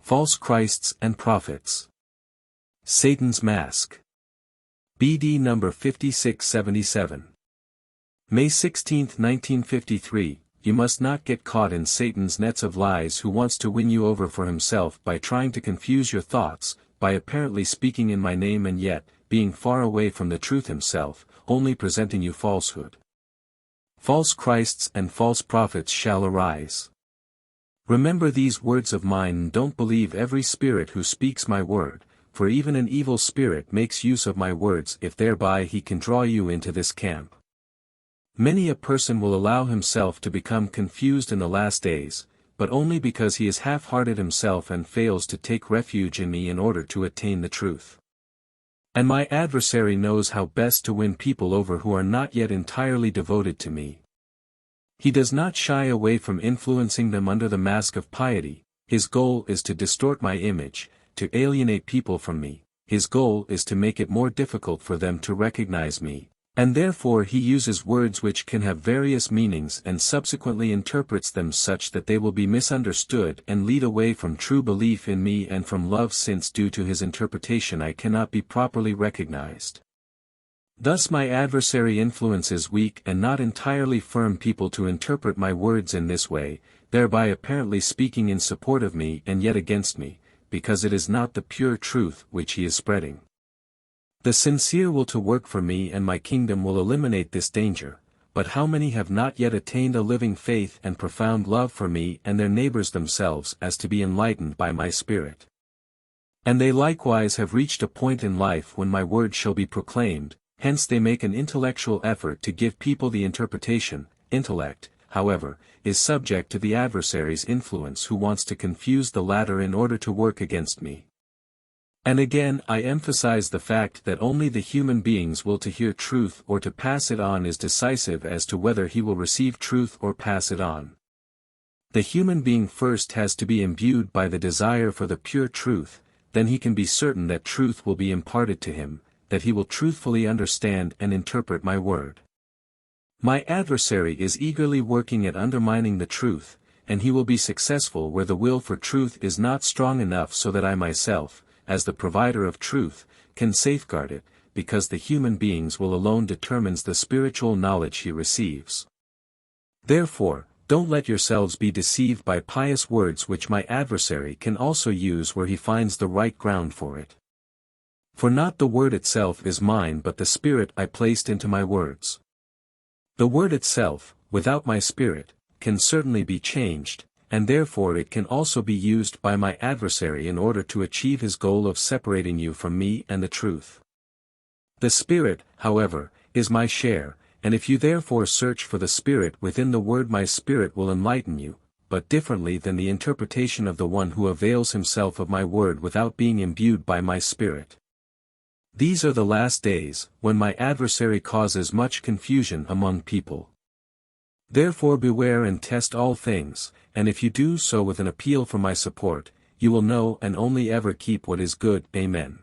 False Christs and Prophets. Satan's Mask. BD number 5677. May 16, 1953. You must not get caught in Satan's nets of lies, who wants to win you over for himself by trying to confuse your thoughts, by apparently speaking in my name and yet, being far away from the truth himself, only presenting you falsehood. False Christs and false prophets shall arise. Remember these words of mine, and don't believe every spirit who speaks my word, for even an evil spirit makes use of my words if thereby he can draw you into this camp. Many a person will allow himself to become confused in the last days, but only because he is half-hearted himself and fails to take refuge in me in order to attain the truth. And my adversary knows how best to win people over who are not yet entirely devoted to me. He does not shy away from influencing them under the mask of piety. His goal is to distort my image, to alienate people from me. His goal is to make it more difficult for them to recognize me, and therefore he uses words which can have various meanings and subsequently interprets them such that they will be misunderstood and lead away from true belief in me and from love, since due to his interpretation I cannot be properly recognized. Thus my adversary influences weak and not entirely firm people to interpret my words in this way, thereby apparently speaking in support of me and yet against me, because it is not the pure truth which he is spreading. The sincere will to work for me and my kingdom will eliminate this danger, but how many have not yet attained a living faith and profound love for me and their neighbors themselves as to be enlightened by my Spirit? And they likewise have reached a point in life when my word shall be proclaimed, hence they make an intellectual effort to give people the interpretation. Intellect, however, is subject to the adversary's influence, who wants to confuse the latter in order to work against me. And again I emphasize the fact that only the human being's will to hear truth or to pass it on is decisive as to whether he will receive truth or pass it on. The human being first has to be imbued by the desire for the pure truth, then he can be certain that truth will be imparted to him, that he will truthfully understand and interpret my word. My adversary is eagerly working at undermining the truth, and he will be successful where the will for truth is not strong enough, so that I myself, as the provider of truth, can safeguard it, because the human being's will alone determines the spiritual knowledge he receives. Therefore, don't let yourselves be deceived by pious words which my adversary can also use where he finds the right ground for it. For not the word itself is mine, but the Spirit I placed into my words. The word itself, without my Spirit, can certainly be changed, and therefore it can also be used by my adversary in order to achieve his goal of separating you from me and the truth. The Spirit, however, is my share, and if you therefore search for the Spirit within the word, my Spirit will enlighten you, but differently than the interpretation of the one who avails himself of my word without being imbued by my Spirit. These are the last days, when my adversary causes much confusion among people. Therefore beware and test all things, and if you do so with an appeal for my support, you will know and only ever keep what is good. Amen.